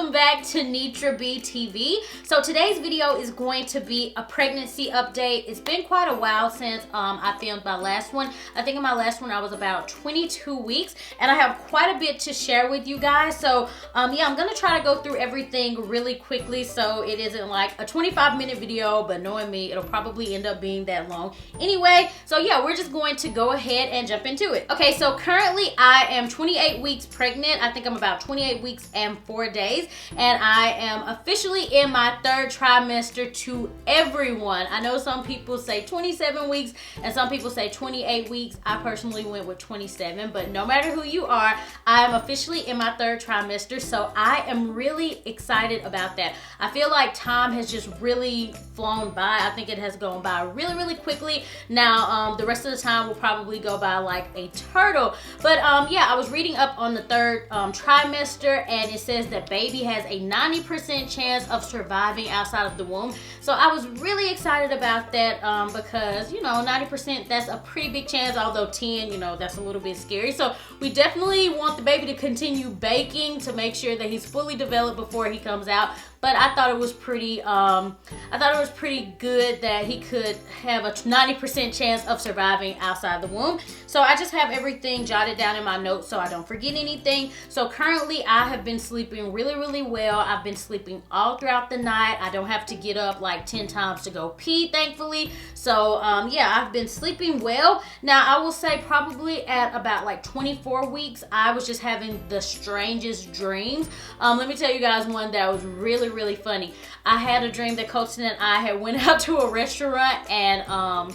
welcome back to NitraaBTV. So today's video is going to be a pregnancy update. It's been quite a while since I filmed my last one. I think in my last one I was about 22 weeks and I have quite a bit to share with you guys. So yeah, I'm gonna try to go through everything really quickly so it isn't like a 25-minute video, but knowing me, it'll probably end up being that long anyway. So yeah, we're just going to go ahead and jump into it. Okay, so currently I am 28 weeks pregnant. I think I'm about 28 weeks and 4 days, and I am officially in my third trimester to everyone. I know some people say 27 weeks and some people say 28 weeks. I personally went with 27, but no matter who you are, I am officially in my third trimester, so I am really excited about that. I feel like time has just really flown by. I think it has gone by really quickly. Now the rest of the time will probably go by like a turtle, but yeah, I was reading up on the third trimester, and it says that baby has a 90% chance of surviving outside of the womb. So I was really excited about that because, you know, 90%, that's a pretty big chance, although 10, you know, that's a little bit scary. So we definitely want the baby to continue baking to make sure that he's fully developed before he comes out. But I thought it was pretty good that he could have a 90% chance of surviving outside the womb. So I just have everything jotted down in my notes so I don't forget anything. So currently I have been sleeping really well. I've been sleeping all throughout the night. I don't have to get up like 10 times to go pee, thankfully. So yeah, I've been sleeping well. Now I will say probably at about like 24 weeks, I was just having the strangest dreams. Let me tell you guys one that was really funny. I had a dream that Colton and I had went out to a restaurant, and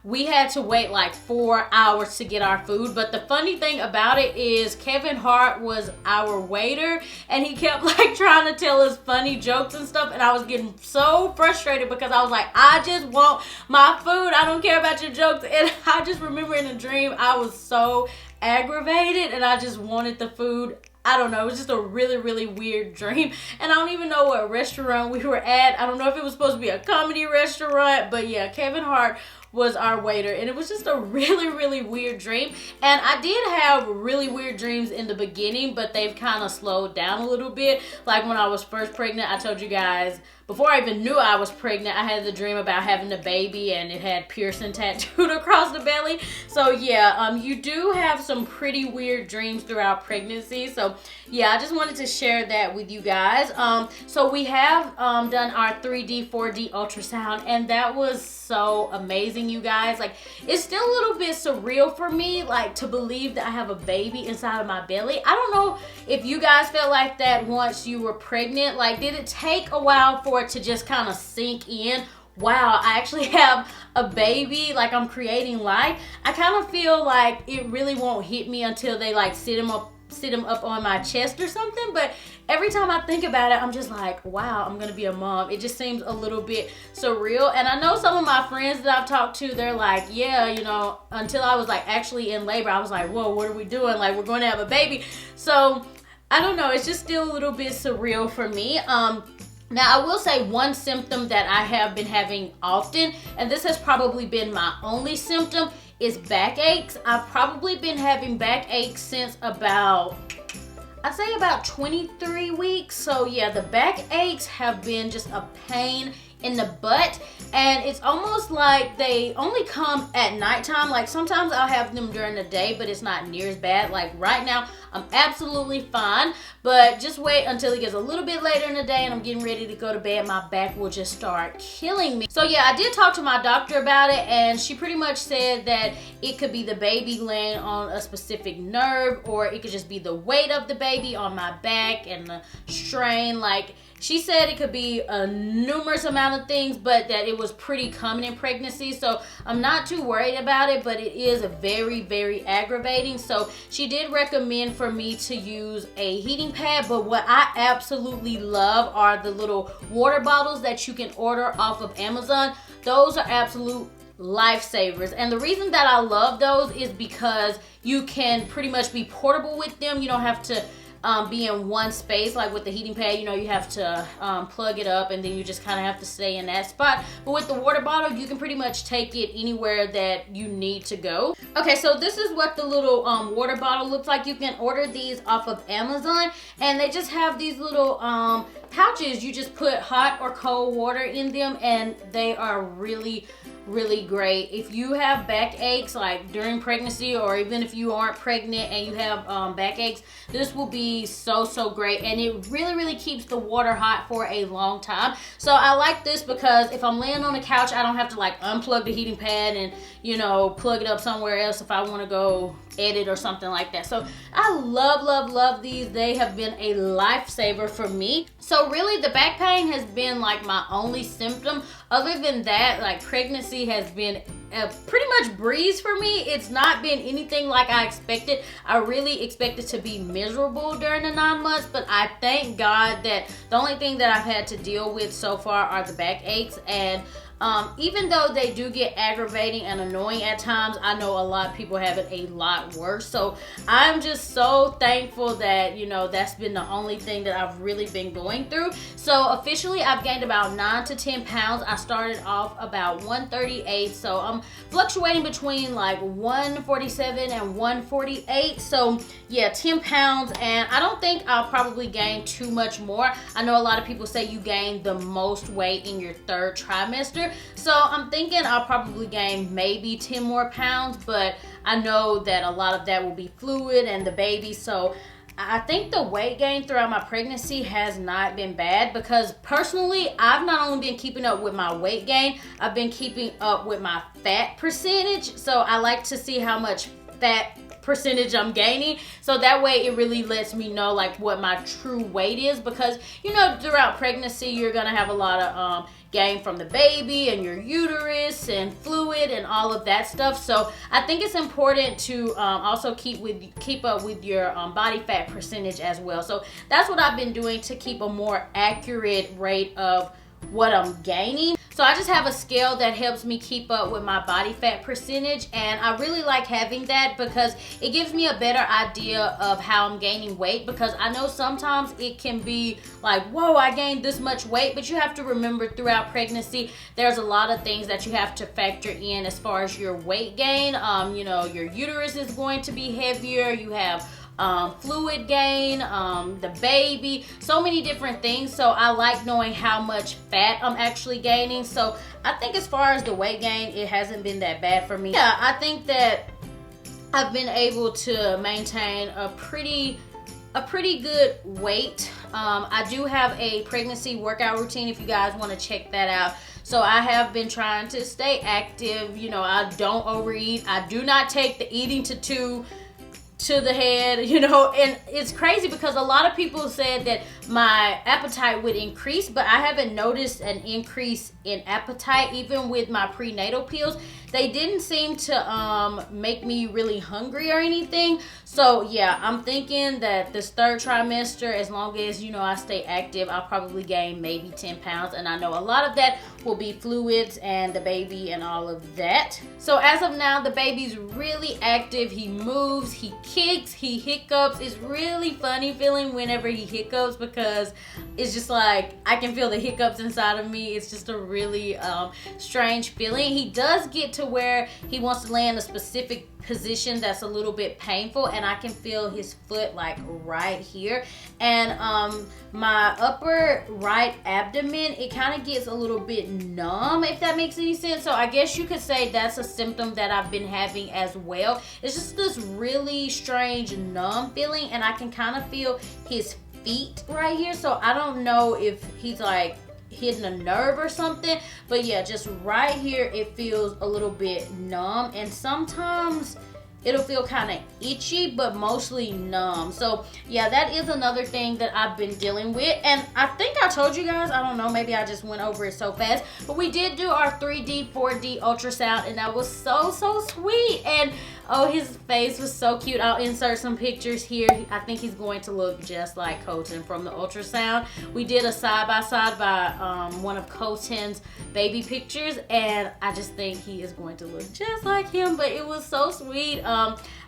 we had to wait like 4 hours to get our food. But the funny thing about it is Kevin Hart was our waiter, and he kept like trying to tell us funny jokes and stuff, and I was getting so frustrated because I was like, I just want my food. I don't care about your jokes. And I just remember in a dream I was so aggravated and I just wanted the food. I don't know, it was just a really weird dream, and I don't even know what restaurant we were at. I don't know if it was supposed to be a comedy restaurant, but yeah, Kevin Hart was our waiter, and it was just a really weird dream. And I did have really weird dreams in the beginning, but they've kind of slowed down a little bit. Like when I was first pregnant, I told you guys, before I even knew I was pregnant, I had the dream about having the baby, and it had Pearson tattooed across the belly. So yeah, you do have some pretty weird dreams throughout pregnancy. So yeah, I just wanted to share that with you guys. So we have done our 3D, 4D ultrasound, and that was so amazing, you guys. Like, it's still a little bit surreal for me, like, to believe that I have a baby inside of my belly. I don't know if you guys felt like that once you were pregnant. Like, did it take a while for it to just kind of sink in? Wow, I actually have a baby, like I'm creating life. I kind of feel like it really won't hit me until they like sit him up on my chest or something. But every time I think about it, I'm just like, wow, I'm gonna be a mom. It just seems a little bit surreal. And I know some of my friends that I've talked to, they're like, yeah, you know, until I was like actually in labor, I was like, whoa, what are we doing? Like, we're going to have a baby. So I don't know, it's just still a little bit surreal for me. Now, I will say one symptom that I have been having often, and this has probably been my only symptom, is backaches. I've probably been having backaches since about, I'd say about 23 weeks. So yeah, the backaches have been just a pain in the butt, and it's almost like they only come at nighttime. Like sometimes I'll have them during the day, but it's not near as bad. Like right now I'm absolutely fine, but just wait until it gets a little bit later in the day and I'm getting ready to go to bed, my back will just start killing me. So yeah, I did talk to my doctor about it, and she pretty much said that it could be the baby laying on a specific nerve, or it could just be the weight of the baby on my back and the strain. Like, she said it could be a numerous amount of things, but that it was pretty common in pregnancy. So I'm not too worried about it, but it is very aggravating. So she did recommend for me to use a heating pad, but what I absolutely love are the little water bottles that you can order off of Amazon. Those are absolute lifesavers, and the reason that I love those is because you can pretty much be portable with them. You don't have to be in one space. Like with the heating pad, you know, you have to plug it up and then you just kind of have to stay in that spot. But with the water bottle, you can pretty much take it anywhere that you need to go. Okay, so this is what the little water bottle looks like. You can order these off of Amazon, and they just have these little pouches. You just put hot or cold water in them, and they are really great. If you have backaches like during pregnancy, or even if you aren't pregnant and you have backaches, this will be so great, and it really keeps the water hot for a long time. So I like this because if I'm laying on the couch, I don't have to like unplug the heating pad and, you know, plug it up somewhere else if I want to go edit or something like that. So I love these. They have been a lifesaver for me. So really the back pain has been like my only symptom. Other than that, like pregnancy has been a pretty much breeze for me. It's not been anything like I expected. I really expected to be miserable during the 9 months, but I thank God that the only thing that I've had to deal with so far are the backaches. And even though they do get aggravating and annoying at times, I know a lot of people have it a lot worse. So I'm just so thankful that, you know, that's been the only thing that I've really been going through. So officially I've gained about 9 to 10 pounds. I started off about 138, so I'm fluctuating between like 147 and 148. So yeah, 10 pounds, and I don't think I'll probably gain too much more. I know a lot of people say you gain the most weight in your 3rd trimester. So I'm thinking I'll probably gain maybe 10 more pounds, but I know that a lot of that will be fluid and the baby. So I think the weight gain throughout my pregnancy has not been bad, because personally, I've not only been keeping up with my weight gain, I've been keeping up with my fat percentage. So I like to see how much fat percentage I'm gaining, so that way it really lets me know like what my true weight is, because you know throughout pregnancy you're gonna have a lot of gain from the baby and your uterus and fluid and all of that stuff. So I think it's important to also keep up with your body fat percentage as well. So that's what I've been doing to keep a more accurate rate of what I'm gaining. So I just have a scale that helps me keep up with my body fat percentage, and I really like having that because it gives me a better idea of how I'm gaining weight, because I know sometimes it can be like, whoa, I gained this much weight, but you have to remember throughout pregnancy there's a lot of things that you have to factor in as far as your weight gain. You know, your uterus is going to be heavier, you have fluid gain, the baby, so many different things. So I like knowing how much fat I'm actually gaining. So I think as far as the weight gain, it hasn't been that bad for me. Yeah, I think that I've been able to maintain a pretty good weight. I do have a pregnancy workout routine if you guys want to check that out. So I have been trying to stay active. You know, I don't overeat. I do not take the eating to the head, you know, and it's crazy because a lot of people said that my appetite would increase, but I haven't noticed an increase in appetite. Even with my prenatal pills, they didn't seem to make me really hungry or anything. So yeah, I'm thinking that this 3rd trimester, as long as, you know, I stay active, I'll probably gain maybe 10 pounds, and I know a lot of that will be fluids and the baby and all of that. So as of now, the baby's really active. He moves, he kicks, he hiccups. It's really funny feeling whenever he hiccups, because it's just like I can feel the hiccups inside of me. It's just a really strange feeling. He does get to where he wants to lay in a specific position that's a little bit painful, and I can feel his foot like right here, and my upper right abdomen, it kind of gets a little bit numb, if that makes any sense. So I guess you could say that's a symptom that I've been having as well. It's just this really strange numb feeling, and I can kind of feel his feet right here. So I don't know if he's like hitting a nerve or something, but yeah, just right here it feels a little bit numb, and sometimes it'll feel kind of itchy, but mostly numb. So yeah, that is another thing that I've been dealing with, and I think I told you guys, I don't know, maybe I just went over it so fast, but we did do our 3D 4D ultrasound, and that was so sweet. And oh, his face was so cute. I'll insert some pictures here. I think he's going to look just like Colton from the ultrasound. We did a side-by-side by one of Colton's baby pictures, and I just think he is going to look just like him, but it was so sweet.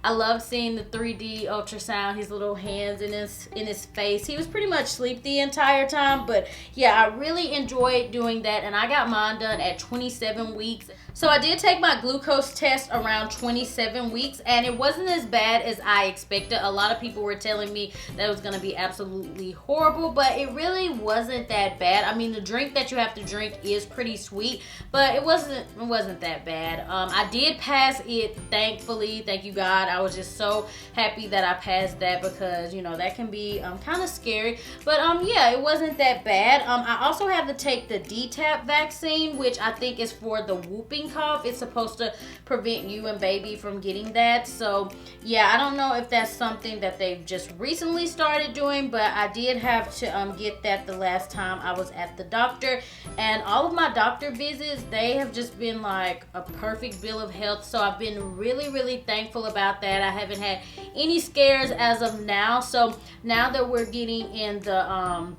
I loved seeing the 3D ultrasound, his little hands in his face. He was pretty much asleep the entire time, but yeah, I really enjoyed doing that, and I got mine done at 27 weeks. So I did take my glucose test around 27 weeks, and it wasn't as bad as I expected. A lot of people were telling me that it was going to be absolutely horrible, but it really wasn't that bad. I mean, the drink that you have to drink is pretty sweet, but it wasn't that bad. I did pass it, thankfully. Thank you, God. I was just so happy that I passed that, because you know that can be kind of scary. But yeah, it wasn't that bad. I also had to take the DTaP vaccine, which I think is for the whooping cough. It's supposed to prevent you and baby from getting that. So yeah, I don't know if that's something that they've just recently started doing, but I did have to get that the last time I was at the doctor. And all of my doctor visits, they have just been like a perfect bill of health. So I've been really thankful about that. I haven't had any scares as of now. So now that we're getting in the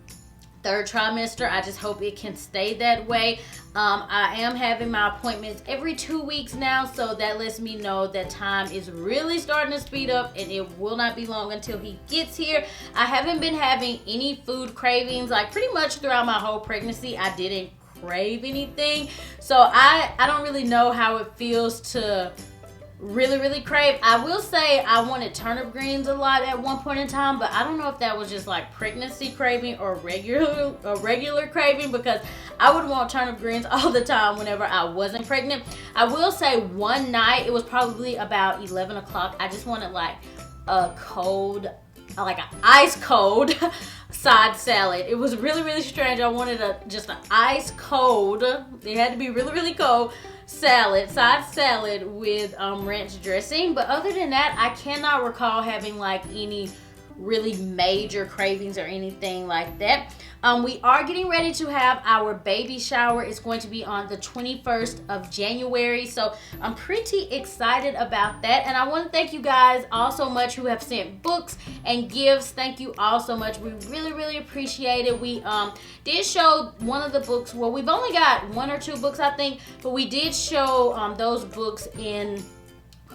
third trimester, I just hope it can stay that way. I am having my appointments every 2 weeks now, so that lets me know that time is really starting to speed up, and it will not be long until he gets here. I haven't been having any food cravings, like pretty much throughout my whole pregnancy. I didn't crave anything, so I don't really know how it feels to really crave. I will say I wanted turnip greens a lot at one point in time, but I don't know if that was just like pregnancy craving or regular craving, because I would want turnip greens all the time whenever I wasn't pregnant. I will say one night, it was probably about 11 o'clock, I just wanted like a cold, like an ice cold side salad. It was really strange. I wanted just an ice cold, it had to be really cold side salad with ranch dressing. But other than that, I cannot recall having like any really major cravings or anything like that. We are getting ready to have our baby shower. It's going to be on the 21st of January, so I'm pretty excited about that. And I want to thank you guys all so much who have sent books and gifts. Thank you all so much. We really appreciate it. We did show one of the books. Well, we've only got 1 or 2 books, I think, but we did show those books in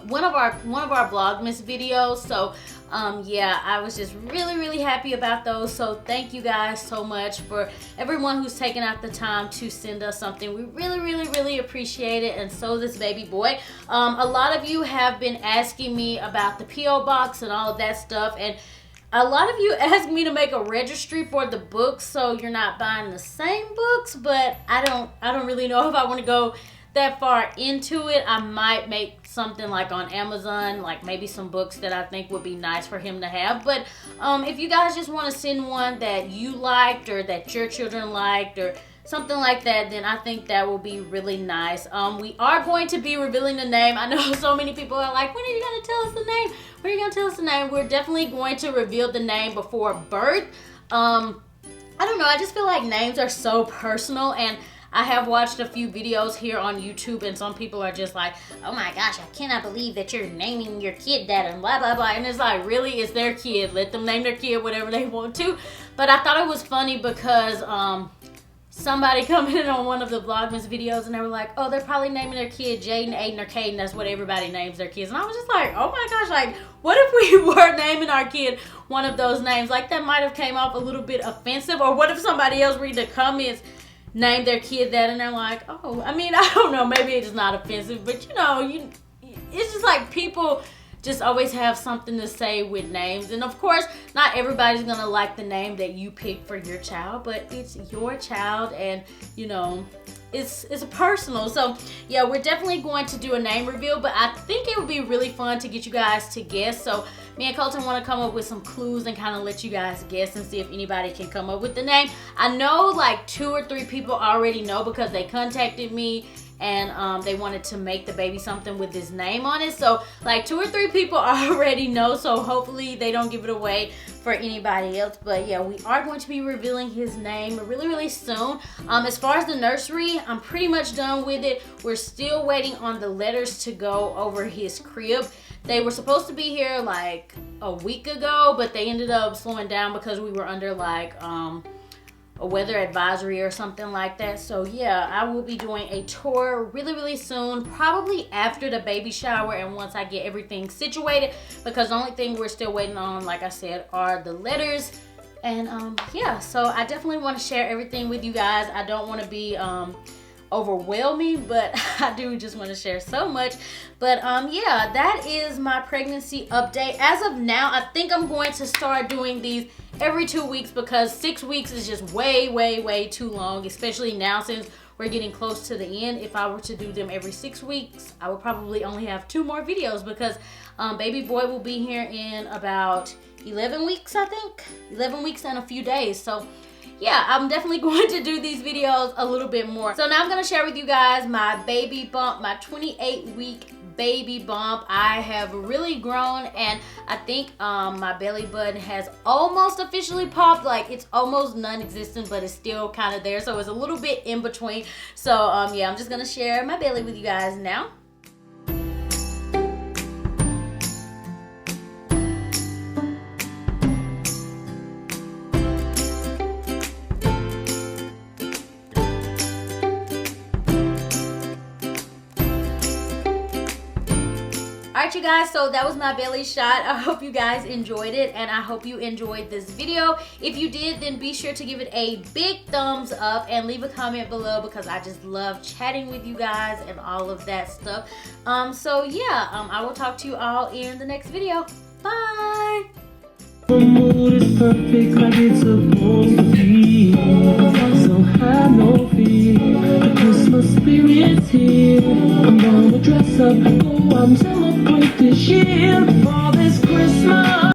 one of our Vlogmas videos. So yeah, I was just really happy about those. So thank you guys so much for everyone who's taken out the time to send us something. We really appreciate it, and so this baby boy. A lot of you have been asking me about the P.O. box and all of that stuff, and a lot of you asked me to make a registry for the books, so you're not buying the same books. But I don't really know if I want to go that far into it. I might make something like on Amazon, like maybe some books that I think would be nice for him to have. But if you guys just want to send one that you liked or that your children liked or something like that, then I think that will be really nice. We are going to be revealing the name. I know so many people are like, when are you going to tell us the name? When are you going to tell us the name? We're definitely going to reveal the name before birth. I don't know, I just feel like names are so personal, and I have watched a few videos here on YouTube, and some people are just like, oh my gosh, I cannot believe that you're naming your kid that and blah blah blah. And it's like, really, it's their kid. Let them name their kid whatever they want to. But I thought it was funny because somebody commented on one of the Vlogmas videos, and they were like, oh, they're probably naming their kid Jaden, Aiden, or Caden. That's what everybody names their kids. And I was just like, oh my gosh, like, what if we were naming our kid one of those names? Like, that might have came off a little bit offensive. Or what if somebody else read the comments, name their kid that, and they're like, oh, I mean, I don't know, maybe it's not offensive, but you know, it's just like people just always have something to say with names. And of course, not everybody's gonna like the name that you pick for your child, but it's your child, and you know, it's personal. So yeah, we're definitely going to do a name reveal, but I think it would be really fun to get you guys to guess. So me and Colton want to come up with some clues and kind of let you guys guess and see if anybody can come up with the name. I know like 2 or 3 people already know because they contacted me, and they wanted to make the baby something with his name on it. So like 2 or 3 people already know, so hopefully they don't give it away for anybody else. But yeah, we are going to be revealing his name really soon. As far as the nursery, I'm pretty much done with it. We're still waiting on the letters to go over his crib. They were supposed to be here like a week ago, but they ended up slowing down because we were under like a weather advisory or something like that. So yeah, I will be doing a tour really soon, probably after the baby shower and once I get everything situated, because the only thing we're still waiting on, like I said, are the letters. And yeah, so I definitely want to share everything with you guys. I don't want to be overwhelming, but I do just want to share so much. But yeah, that is my pregnancy update. As of now, I think I'm going to start doing these every 2 weeks, because 6 weeks is just way too long, especially now since we're getting close to the end. If I were to do them every 6 weeks, I would probably only have 2 more videos, because baby boy will be here in about 11 weeks, I think. 11 weeks and a few days. So yeah, I'm definitely going to do these videos a little bit more. So now I'm going to share with you guys my baby bump, my 28-week baby bump. I have really grown, and I think my belly button has almost officially popped. Like, it's almost non-existent, but it's still kind of there. So it's a little bit in between. So yeah, I'm just going to share my belly with you guys now. Alright, you guys, so that was my belly shot. I hope you guys enjoyed it, and I hope you enjoyed this video. If you did, then be sure to give it a big thumbs up and leave a comment below, because I just love chatting with you guys and all of that stuff. So yeah, I will talk to you all in the next video. Bye! The mood is perfect, like it's supposed to be. So have no fear, the Christmas spirit's here. I'm gonna dress up, go out and celebrate this year for this Christmas.